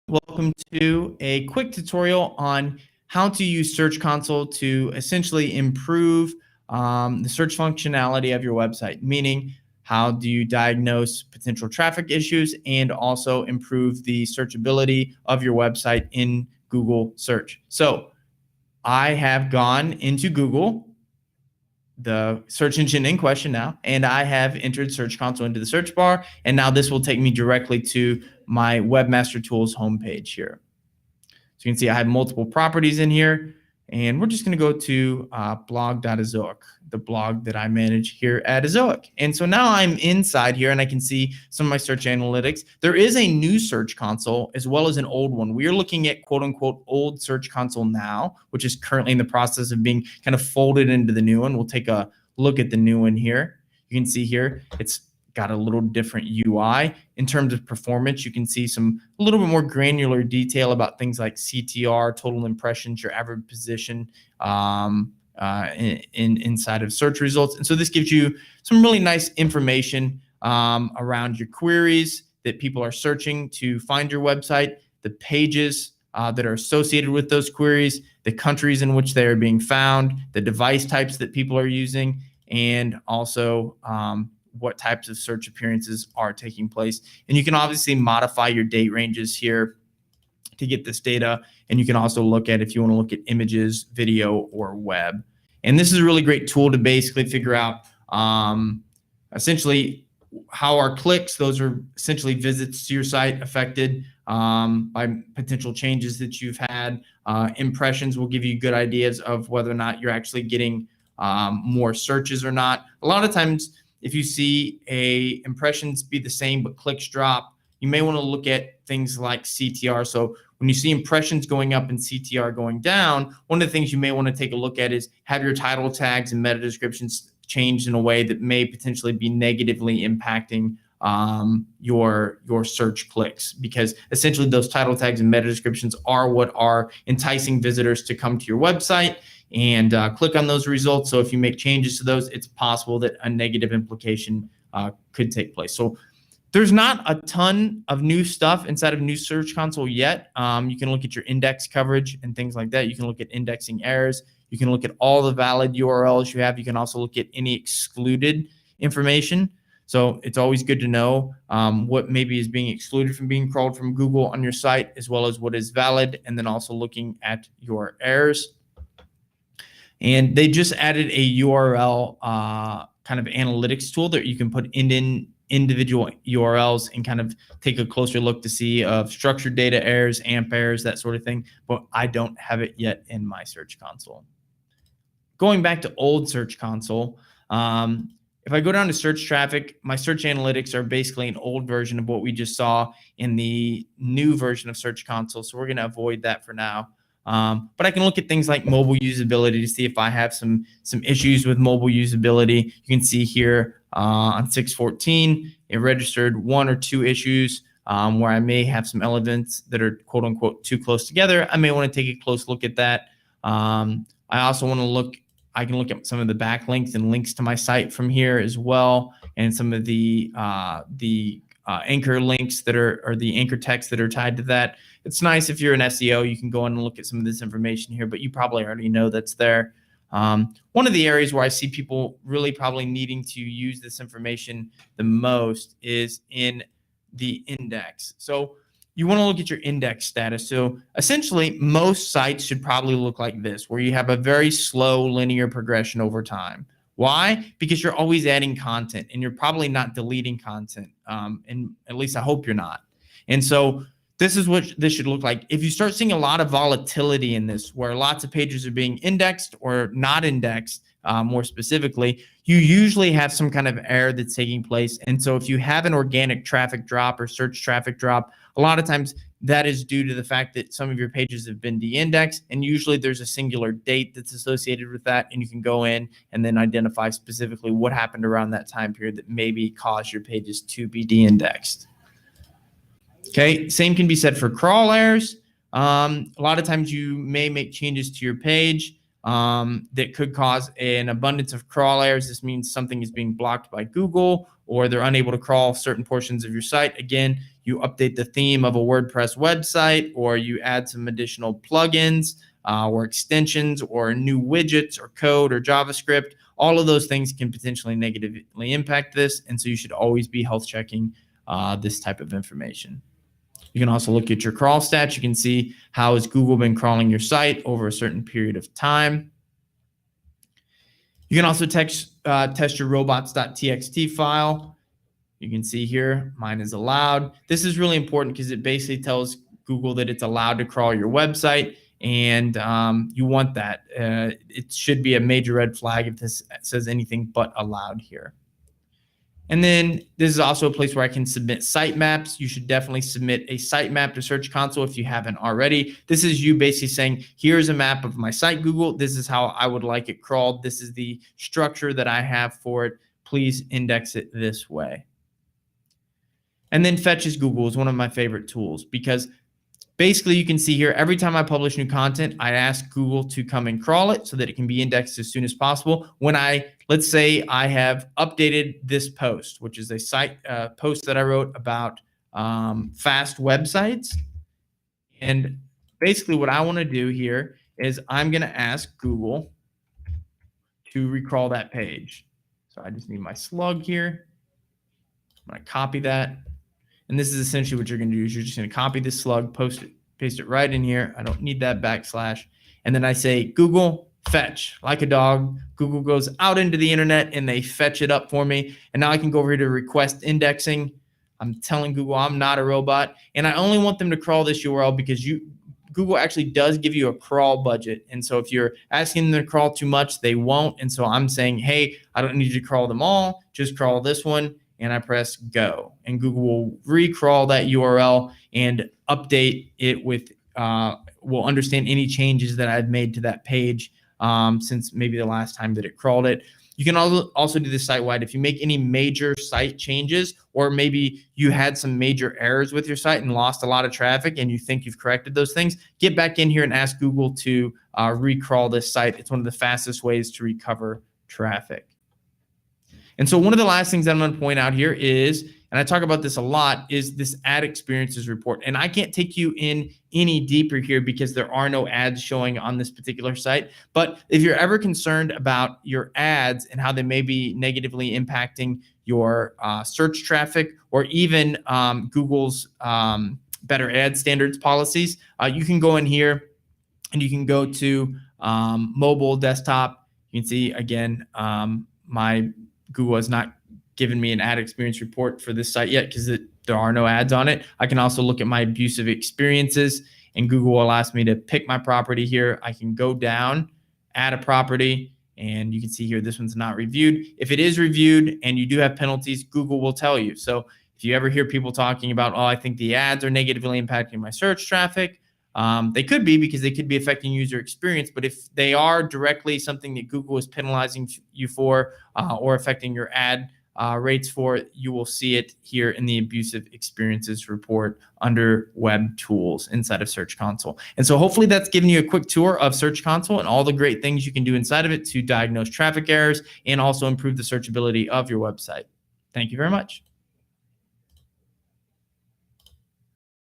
Welcome to a quick tutorial on how to use Search Console to essentially improve the search functionality of your website, meaning how do you diagnose potential traffic issues and also improve the searchability of your website in Google search. So I have gone into Google, the search engine in question now, and I have entered Search Console into the search bar, and now this will take me directly to my Webmaster Tools homepage here. So you can see I have multiple properties in here, and we're just going to go to blog.azoic, the blog that I manage here at Azoic. And so now I'm inside here and I can see some of my search analytics. There is a new Search Console as well as an old one. We are looking at quote unquote old Search Console now, which is currently in the process of being kind of folded into the new one. We'll take a look at the new one here. You can see here it's got a little different UI. In terms of performance, you can see a little bit more granular detail about things like CTR, total impressions, your average position inside of search results. And so this gives you some really nice information around your queries that people are searching to find your website, the pages that are associated with those queries, the countries in which they are being found, the device types that people are using, and also what types of search appearances are taking place. And you can obviously modify your date ranges here to get this data. And you can also look at if you want to look at images, video, or web. And this is a really great tool to basically figure out essentially how our clicks, those are essentially visits to your site, affected by potential changes that you've had. Impressions will give you good ideas of whether or not you're actually getting more searches or not. A lot of times, if you see impressions be the same but clicks drop, you may want to look at things like CTR. So when you see impressions going up and CTR going down, one of the things you may want to take a look at is have your title tags and meta descriptions changed in a way that may potentially be negatively impacting your search clicks, because essentially those title tags and meta descriptions are what are enticing visitors to come to your website and click on those results. So if you make changes to those, it's possible that a negative implication could take place. So there's not a ton of new stuff inside of new Search Console yet. You can look at your index coverage and things like that. You can look at indexing errors. You can look at all the valid URLs you have. You can also look at any excluded information. So it's always good to know what maybe is being excluded from being crawled from Google on your site, as well as what is valid, and then also looking at your errors. And they just added a URL kind of analytics tool that you can put in individual URLs and kind of take a closer look to see of structured data errors, AMP errors, that sort of thing. But I don't have it yet in my Search Console. Going back to old Search Console, if I go down to search traffic, my search analytics are basically an old version of what we just saw in the new version of Search Console. So we're going to avoid that for now. But I can look at things like mobile usability to see if I have some issues with mobile usability. You can see here on 6/14, it registered 1 or 2 issues where I may have some elements that are quote unquote too close together. I may want to take a close look at that. I also want to I can look at some of the backlinks and links to my site from here as well, and some of the anchor links that or the anchor text that are tied to that. It's nice if you're an SEO, you can go in and look at some of this information here, but you probably already know that's there. One of the areas where I see people really probably needing to use this information the most is in the index. So you want to look at your index status. So essentially, most sites should probably look like this, where you have a very slow linear progression over time. Why? Because you're always adding content and you're probably not deleting content. And at least I hope you're not. And so this is what this should look like. If you start seeing a lot of volatility in this, where lots of pages are being indexed or not indexed, more specifically, you usually have some kind of error that's taking place. And so if you have an organic traffic drop or search traffic drop, a lot of times that is due to the fact that some of your pages have been de-indexed, and usually there's a singular date that's associated with that, and you can go in and then identify specifically what happened around that time period that maybe caused your pages to be de-indexed. Okay, same can be said for crawl errors. A lot of times you may make changes to your page that could cause an abundance of crawl errors. This means something is being blocked by Google, or they're unable to crawl certain portions of your site. Again, you update the theme of a WordPress website, or you add some additional plugins or extensions or new widgets or code or JavaScript. All of those things can potentially negatively impact this. And so you should always be health checking this type of information. You can also look at your crawl stats. You can see how has Google been crawling your site over a certain period of time. You can also test your robots.txt file. You can see here, mine is allowed. This is really important because it basically tells Google that it's allowed to crawl your website, and you want that. It should be a major red flag if this says anything but allowed here. And then this is also a place where I can submit sitemaps. You should definitely submit a sitemap to Search Console if you haven't already. This is you basically saying, here's a map of my site, Google. This is how I would like it crawled. This is the structure that I have for it. Please index it this way. And then Fetches Google is one of my favorite tools because basically you can see here, every time I publish new content, I ask Google to come and crawl it so that it can be indexed as soon as possible. When let's say I have updated this post, which is a site post that I wrote about fast websites. And basically what I want to do here is I'm going to ask Google to recrawl that page. So I just need my slug here. I'm going to copy that. And this is essentially what you're going to do is you're just going to copy this slug, paste it right in here. I don't need that backslash. And then I say, Google, fetch. Like a dog, Google goes out into the internet and they fetch it up for me. And now I can go over here to request indexing. I'm telling Google I'm not a robot. And I only want them to crawl this URL because Google actually does give you a crawl budget. And so if you're asking them to crawl too much, they won't. And so I'm saying, hey, I don't need you to crawl them all. Just crawl this one. And I press go, and Google will recrawl that URL and update it with, will understand any changes that I've made to that page since maybe the last time that it crawled it. You can also do this site-wide. If you make any major site changes, or maybe you had some major errors with your site and lost a lot of traffic and you think you've corrected those things, get back in here and ask Google to recrawl this site. It's one of the fastest ways to recover traffic. And so one of the last things that I'm going to point out here is, and I talk about this a lot, is this ad experiences report. And I can't take you in any deeper here because there are no ads showing on this particular site. But if you're ever concerned about your ads and how they may be negatively impacting your search traffic, or even Google's better ad standards policies, you can go in here and you can go to mobile, desktop. You can see again, my Google has not given me an ad experience report for this site yet because there are no ads on it. I can also look at my abusive experiences, and Google will ask me to pick my property here. I can go down, add a property, and you can see here this one's not reviewed. If it is reviewed and you do have penalties, Google will tell you. So if you ever hear people talking about, oh, I think the ads are negatively impacting my search traffic, they could be, because they could be affecting user experience. But if they are directly something that Google is penalizing you for or affecting your ad rates for, you will see it here in the abusive experiences report under web tools inside of Search Console. And so hopefully that's given you a quick tour of Search Console and all the great things you can do inside of it to diagnose traffic errors and also improve the searchability of your website. Thank you very much.